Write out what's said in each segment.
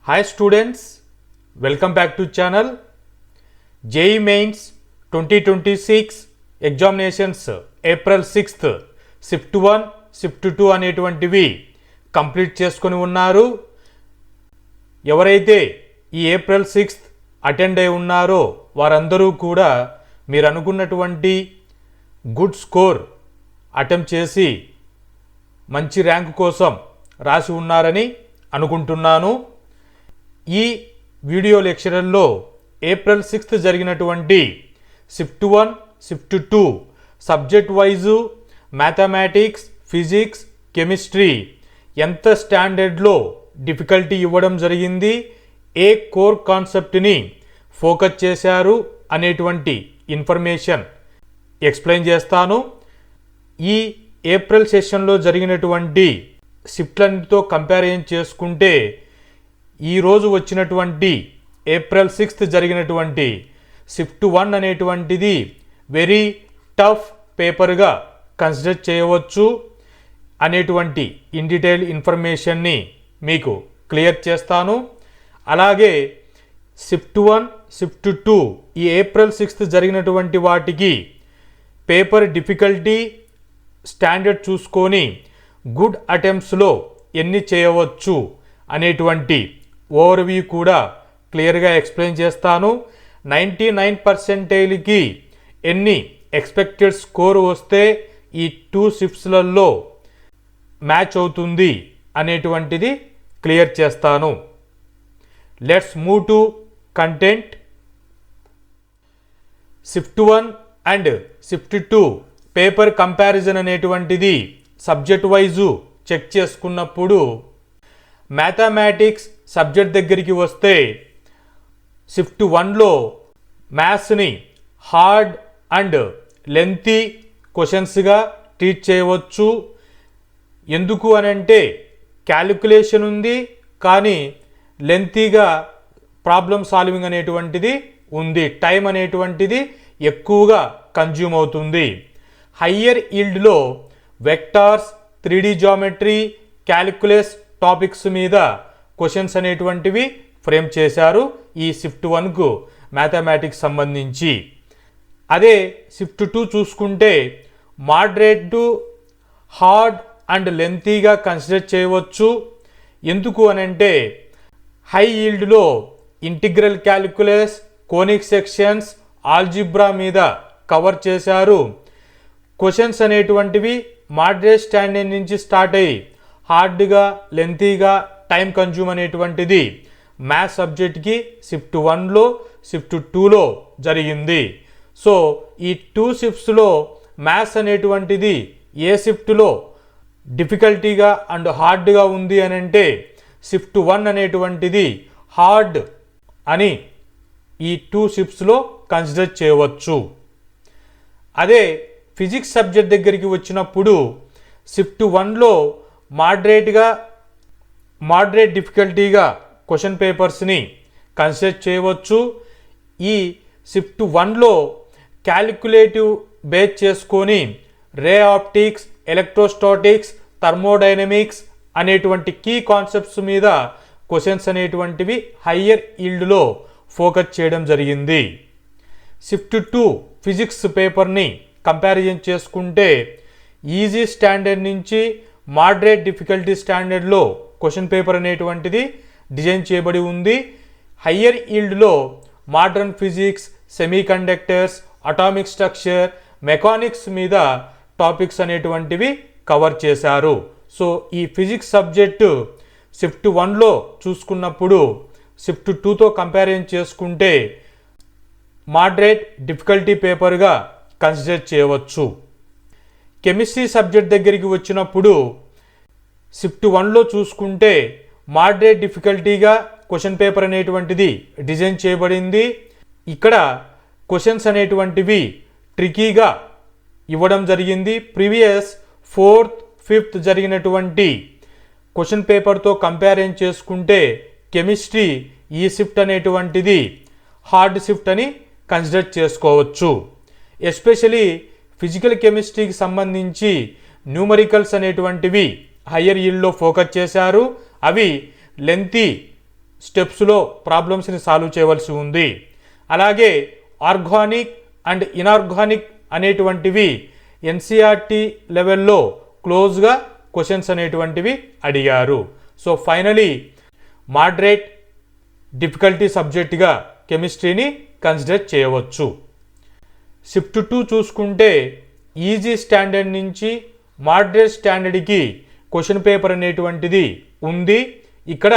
Hi students, welcome back to channel. JEE Mains 2026 examinations April 6th Shift 1, Shift 2 అనేటువంటివి complete చేసుకొని ఉన్నారు. ఎవరైతే ఈ ఏప్రిల్ 6th అటెండ్ అయి ఉన్నారో వారందరూ కూడా మీరు అనుకున్నటువంటి గుడ్ స్కోర్ అటెంప్ట్ చేసి మంచి ర్యాంక్ కోసం రాసి ఉన్నారని అనుకుంటున్నాను. ఈ వీడియో లెక్చరల్లో ఏప్రిల్ 6th జరిగినటువంటి shift 1, shift 2 subject wise mathematics, physics, chemistry ఎంత స్టాండర్డ్లో డిఫికల్టీ ఇవ్వడం జరిగింది, ఏ కోర్ కాన్సెప్ట్ని ఫోకస్ చేశారు అనేటువంటి ఇన్ఫర్మేషన్ ఎక్స్ప్లెయిన్ చేస్తాను. ఈ ఏప్రిల్ సెషన్లో జరిగినటువంటి షిఫ్ట్లన్నిటితో కంపారిజన్ చేసుకుంటే ఈరోజు వచ్చినటువంటి ఏప్రిల్ 6th జరిగినటువంటి షిఫ్ట్ 1 అనేటువంటిది వెరీ టఫ్ పేపర్గా కన్సిడర్ చేయవచ్చు అనేటువంటి ఇన్ డీటెయిల్ ఇన్ఫర్మేషన్ని మీకు క్లియర్ చేస్తాను. అలాగే షిఫ్ట్ 1, షిఫ్ట్ 2 ఈ ఏప్రిల్ 6th జరిగినటువంటి వాటికి పేపర్ డిఫికల్టీ స్టాండర్డ్ చూసుకొని గుడ్ అటెంప్ట్స్లో ఎన్ని చేయవచ్చు అనేటువంటి ఓవర్వ్యూ కూడా క్లియర్గా ఎక్స్ప్లెయిన్ చేస్తాను. 99%కి ఎన్ని ఎక్స్పెక్టెడ్ స్కోర్ వస్తే ఈ 2 షిఫ్ట్స్లలో మ్యాచ్ అవుతుంది అనేటువంటిది క్లియర్ చేస్తాను. Let's move to content. Shift 1 and shift 2 paper comparison అనేటువంటిది సబ్జెక్ట్ వైజు చెక్ చేసుకున్నప్పుడు మ్యాథమెటిక్స్ సబ్జెక్ట్ దగ్గరికి వస్తే షిఫ్ట్ 1లో మ్యాథ్స్ని హార్డ్ అండ్ లెంతీ క్వశ్చన్స్గా ట్రీట్ చేయవచ్చు. ఎందుకు అనంటే క్యాలిక్యులేషన్ ఉంది, కానీ లెంతీగా ప్రాబ్లమ్ సాల్వింగ్ అనేటువంటిది ఉంది, టైం అనేటువంటిది ఎక్కువగా కన్జ్యూమ్ అవుతుంది. హయ్యర్ ఈల్డ్లో vectors, 3D geometry, calculus topics మీద క్వశ్చన్స్ అనేటువంటివి ఫ్రేమ్ చేశారు ఈ షిఫ్ట్ 1కు మ్యాథమెటిక్స్ సంబంధించి. అదే షిఫ్ట్ 2 చూసుకుంటే మోడరేట్ టు హార్డ్ అండ్ లెంతీగా కన్సిడర్ చేయవచ్చు. ఎందుకు అనంటే హై ఈల్డ్లో integral calculus, conic sections, algebra మీద కవర్ చేశారు. క్వశ్చన్స్ అనేటువంటివి మోడరేట్ స్టాండర్డ్ నుంచి స్టార్ట్ అయ్యి హార్డ్గా, లెంతీగా, టైం కన్జ్యూమ్ అనేటువంటిది మ్యాథ్స్ సబ్జెక్ట్కి షిఫ్ట్ 1లో, షిఫ్ట్ 2లో జరిగింది. సో ఈ 2 షిఫ్ట్స్లో మ్యాథ్స్ అనేటువంటిది ఏ షిఫ్ట్లో డిఫికల్టీగా అండ్ హార్డ్గా ఉంది అని అంటే షిఫ్ట్ 1 అనేటువంటిది హార్డ్ అని ఈ 2 షిఫ్ట్స్లో కన్సిడర్ చేయవచ్చు. అదే ఫిజిక్స్ సబ్జెక్ట్ దగ్గరికి వచ్చినప్పుడు షిఫ్ట్ 1లో మోడరేట్ డిఫికల్టీగా క్వశ్చన్ పేపర్స్ని కన్సిడర్ చేయవచ్చు. ఈ షిఫ్ట్ 1లో క్యాలిక్యులేటివ్ బేస్ చేసుకొని రే ఆప్టిక్స్, ఎలక్ట్రోస్టాటిక్స్, థర్మోడైనమిక్స్ అనేటువంటి కీ కాన్సెప్ట్స్ మీద క్వశ్చన్స్ అనేటువంటివి హయ్యర్ ఈల్డ్లో ఫోకస్ చేయడం జరిగింది. షిఫ్ట్ 2 ఫిజిక్స్ పేపర్ని కంపారిజన్ చేసుకుంటే ఈజీ స్టాండర్డ్ నుంచి మోడరేట్ డిఫికల్టీ స్టాండర్డ్లో క్వశ్చన్ పేపర్ అనేటువంటిది డిజైన్ చేయబడి ఉంది. హయ్యర్ ఈల్డ్లో modern physics, semi conductors, atomic structure, mechanics మీద టాపిక్స్ అనేటువంటివి కవర్ చేశారు. సో ఈ ఫిజిక్స్ సబ్జెక్టు షిఫ్ట్ 1లో చూసుకున్నప్పుడు షిఫ్ట్ 2తో కంపారిజన్ చేసుకుంటే మోడరేట్ డిఫికల్టీ పేపర్గా కన్సిడర్ చేయవచ్చు. కెమిస్ట్రీ సబ్జెక్ట్ దగ్గరికి వచ్చినప్పుడు షిఫ్ట్ 1లో చూసుకుంటే మోడరేట్ డిఫికల్టీగా క్వశ్చన్ పేపర్ అనేటువంటిది డిజైన్ చేయబడింది. ఇక్కడ క్వశ్చన్స్ అనేటువంటివి ట్రికీగా ఇవ్వడం జరిగింది. ప్రీవియస్ 4th, 5th జరిగినటువంటి క్వశ్చన్ పేపర్తో కంపారిజన్ చేసుకుంటే కెమిస్ట్రీ ఈ షిఫ్ట్ అనేటువంటిది హార్డ్ షిఫ్ట్ అని కన్సిడర్ చేసుకోవచ్చు. ఎస్పెషలీ ఫిజికల్ కెమిస్ట్రీకి సంబంధించి న్యూమరికల్స్ అనేటువంటివి హయ్యర్ ఈల్డ్లో ఫోకస్ చేశారు. అవి లెంతీ స్టెప్స్లో ప్రాబ్లమ్స్ని సాల్వ్ చేయవలసి ఉంది. అలాగే ఆర్గానిక్ అండ్ ఇనార్గానిక్ అనేటువంటివి ఎన్సీఆర్టీ లెవెల్లో క్లోజ్గా క్వశ్చన్స్ అనేటువంటివి అడిగారు. సో ఫైనలీ మోడరేట్ డిఫికల్టీ సబ్జెక్టుగా కెమిస్ట్రీని కన్సిడర్ చేయవచ్చు. షిఫ్ట్ 2 చూసుకుంటే ఈజీ స్టాండర్డ్ నుంచి మోడరేట్ స్టాండర్డ్కి క్వశ్చన్ పేపర్ అనేటువంటిది ఉంది. ఇక్కడ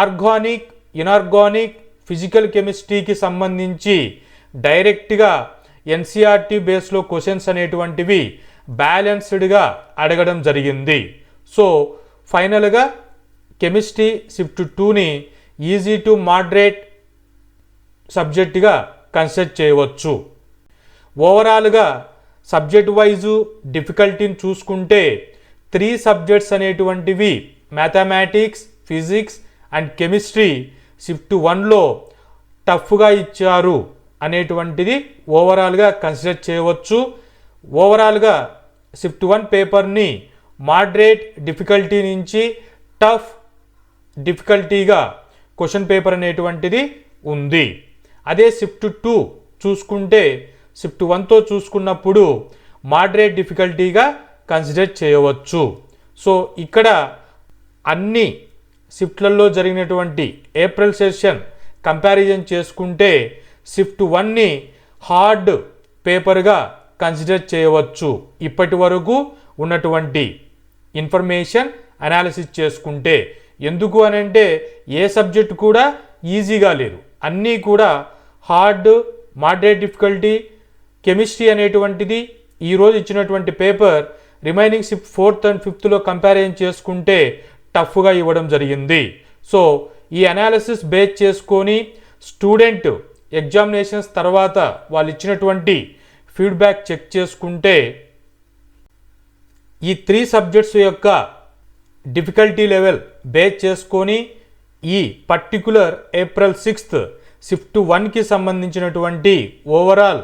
ఆర్గానిక్, ఇనార్గానిక్, ఫిజికల్ కెమిస్ట్రీకి సంబంధించి డైరెక్ట్గా ఎన్సీఆర్టీ బేస్లో క్వశ్చన్స్ అనేటువంటివి బ్యాలెన్స్డ్గా అడగడం జరిగింది. సో ఫైనల్గా కెమిస్ట్రీ షిఫ్ట్ 2ని ఈజీ టు మోడరేట్ సబ్జెక్టుగా కన్సిడర్ చేయవచ్చు. ఓవరాల్గా సబ్జెక్ట్ వైజు డిఫికల్టీని చూసుకుంటే 3 సబ్జెక్ట్స్ అనేటువంటివి mathematics, physics and chemistry shift 1లో టఫ్గా ఇచ్చారు అనేటువంటిది ఓవరాల్గా కన్సిడర్ చేయవచ్చు. ఓవరాల్గా షిఫ్ట్ 1 పేపర్ని మోడరేట్ డిఫికల్టీ నుంచి టఫ్ డిఫికల్టీగా క్వశ్చన్ పేపర్ అనేటువంటిది ఉంది. అదే షిఫ్ట్ 2 చూసుకుంటే షిఫ్ట్ 1తో చూసుకున్నప్పుడు మోడరేట్ డిఫికల్టీగా కన్సిడర్ చేయవచ్చు. సో ఇక్కడ అన్ని షిఫ్ట్లలో జరిగినటువంటి ఏప్రిల్ సెషన్ కంపారిజన్ చేసుకుంటే షిఫ్ట్ 1ని హార్డ్ పేపర్గా కన్సిడర్ చేయవచ్చు. ఇప్పటి వరకు ఉన్నటువంటి ఇన్ఫర్మేషన్ అనాలిసిస్ చేసుకుంటే. ఎందుకు అనంటే ఏ సబ్జెక్ట్ కూడా ఈజీగా లేదు, అన్నీ కూడా హార్డ్, మోడరేట్ డిఫికల్టీ. కెమిస్ట్రీ అనేటువంటిది ఈరోజు ఇచ్చినటువంటి paper remaining shift 4th and 5thలో కంపారిజన్ చేసుకుంటే టఫ్గా ఇవ్వడం జరిగింది. సో ఈ అనాలిసిస్ బేస్ చేసుకొని స్టూడెంట్ ఎగ్జామినేషన్స్ తర్వాత వాళ్ళు ఇచ్చినటువంటి ఫీడ్బ్యాక్ చెక్ చేసుకుంటే ఈ 3 సబ్జెక్ట్స్ యొక్క డిఫికల్టీ లెవెల్ బేస్ చేసుకొని ఈ పర్టికులర్ ఏప్రిల్ 6th షిఫ్ట్ 1కి సంబంధించినటువంటి ఓవరాల్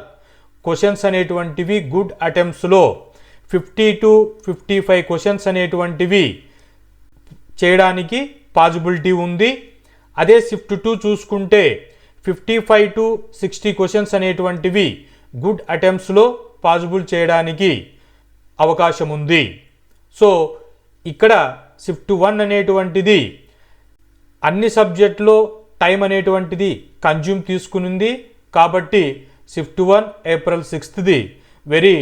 క్వశ్చన్స్ అనేటువంటివి గుడ్ అటెంప్ట్స్లో 50 to 55 క్వశ్చన్స్ అనేటువంటివి చేయడానికి పాసిబిలిటీ ఉంది. అదే షిఫ్ట్ 2 చూసుకుంటే 55 to 60 క్వశ్చన్స్ అనేటువంటివి గుడ్ అటెంప్ట్స్లో పాసిబుల్ చేయడానికి అవకాశం ఉంది. సో ఇక్కడ షిఫ్ట్ 1 అనేటువంటిది అన్ని సబ్జెక్టులో టైం అనేటువంటిది కన్జ్యూమ్ తీసుకునింది. కాబట్టి shift 1 April 6th very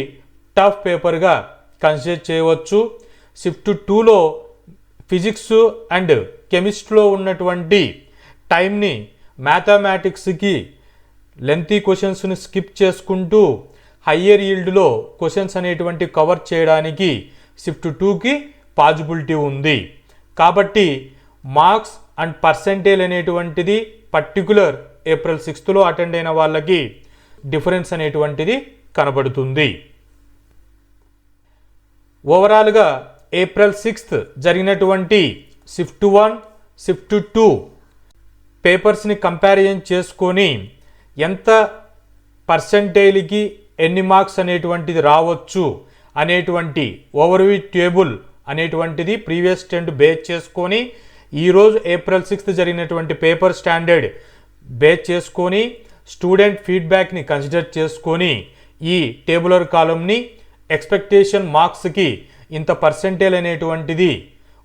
tough పేపర్గా కన్సిడర్ చేయవచ్చు. షిఫ్ట్ 2లో ఫిజిక్స్ అండ్ కెమిస్ట్రీలో ఉన్నటువంటి టైంని మ్యాథమెటిక్స్కి లెంతీ క్వశ్చన్స్ని స్కిప్ చేసుకుంటూ హయ్యర్ ఈల్డ్లో క్వశ్చన్స్ అనేటువంటి కవర్ చేయడానికి షిఫ్ట్ 2కి పాసిబిలిటీ ఉంది. కాబట్టి మార్క్స్ అండ్ పర్సెంటేజ్ అనేటువంటిది పర్టికులర్ ఏప్రిల్ 6th అటెండ్ అయిన వాళ్ళకి డిఫరెన్స్ అనేటువంటిది కనబడుతుంది. ఓవరాల్గా ఏప్రిల్ 6th జరిగినటువంటి షిఫ్ట్ 1, షిఫ్ట్ 2 పేపర్స్ని కంపారిజన్ చేసుకొని ఎంత పర్సెంటేజ్కి ఎన్ని మార్క్స్ అనేటువంటిది రావచ్చు అనేటువంటి ఓవర్వ్యూ టేబుల్ అనేటువంటిది ప్రీవియస్ ట్రెండ్ బేస్ చేసుకొని ఈరోజు ఏప్రిల్ 6th జరిగినటువంటి పేపర్ స్టాండర్డ్ బేస్ చేసుకొని స్టూడెంట్ ఫీడ్బ్యాక్ని కన్సిడర్ చేసుకొని ఈ టేబులర్ కాలంని ఎక్స్పెక్టేషన్ మార్క్స్కి ఇంత పర్సెంటేజ్ అనేటువంటిది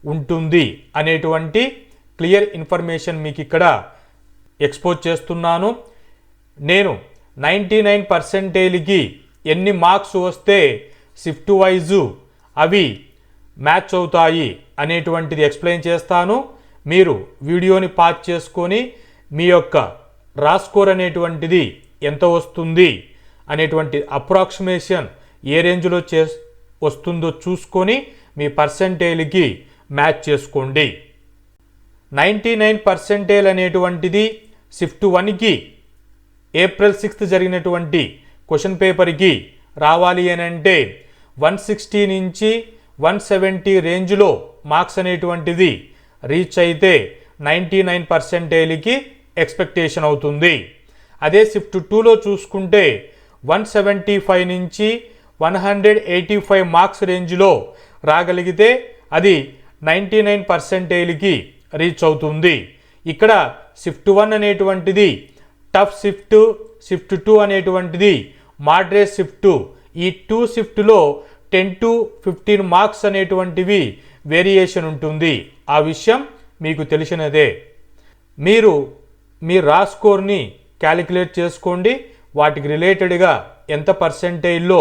ఉంటుంది అనేటువంటి క్లియర్ ఇన్ఫర్మేషన్ మీకు ఇక్కడ ఎక్స్పోజ్ చేస్తున్నాను. నేను 99%కి ఎన్ని మార్క్స్ వస్తే షిఫ్ట్ వైజు అవి మ్యాచ్ అవుతాయి అనేటువంటిది ఎక్స్ప్లెయిన్ చేస్తాను. మీరు వీడియోని పాజ్ చేసుకొని మీ యొక్క రా స్కోర్ అనేటువంటిది ఎంత వస్తుంది అనేటువంటి అప్రాక్సిమేషన్ ఏ రేంజ్లో వస్తుందో చూసుకొని మీ పర్సెంటేజ్కి మ్యాచ్ చేసుకోండి. 99% అనేటువంటిది షిఫ్ట్ 1కి ఏప్రిల్ 6th జరిగినటువంటి క్వశ్చన్ పేపర్కి రావాలి అని అంటే 160 నుంచి 170 రేంజ్లో మార్క్స్ అనేటువంటిది రీచ్ అయితే 99%కి ఎక్స్పెక్టేషన్ అవుతుంది. అదే షిఫ్ట్ 2లో చూసుకుంటే 175 నుంచి 185 మార్క్స్ రేంజ్లో రాగలిగితే అది 99%కి రీచ్ అవుతుంది. ఇక్కడ షిఫ్ట్ 1 అనేటువంటిది టఫ్ షిఫ్ట్, షిఫ్ట్ 2 అనేటువంటిది మోడరేట్ షిఫ్ట్. ఈ 2 షిఫ్ట్లో 10 to 15 మార్క్స్ అనేటువంటివి వేరియేషన్ ఉంటుంది. ఆ విషయం మీకు తెలిసినదే. మీరు మీ రా స్కోర్ని క్యాలిక్యులేట్ చేసుకోండి. వాటికి రిలేటెడ్గా ఎంత పర్సెంటేజ్లో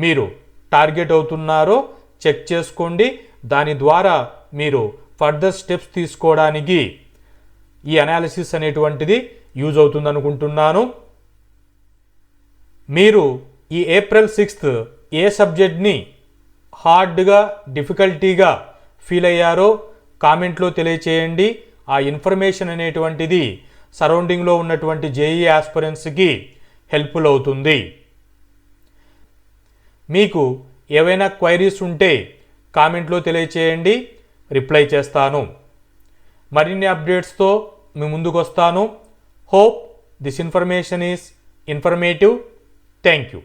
మీరు టార్గెట్ అవుతున్నారో చెక్ చేసుకోండి. దాని ద్వారా మీరు ఫర్దర్ స్టెప్స్ తీసుకోవడానికి ఈ అనాలిసిస్ అనేటువంటిది యూజ్ అవుతుంది అనుకుంటున్నాను. మీరు ఈ ఏప్రిల్ 6th ఏ సబ్జెక్ట్ని హార్డ్గా, డిఫికల్టీగా ఫీల్ అయ్యారో కామెంట్లో తెలియచేయండి. ఆ ఇన్ఫర్మేషన్ అనేటువంటిది సరౌండింగ్లో ఉన్నటువంటి జేఈఈ ఆస్పిరెంట్స్కి హెల్ప్ఫుల్ అవుతుంది. మీకు ఏవైనా క్వైరీస్ ఉంటే కామెంట్లో తెలియచేయండి, రిప్లై చేస్తాను. మరిన్ని అప్డేట్స్తో మీ ముందుకు వస్తాను. Hope this information is informative. Thank you.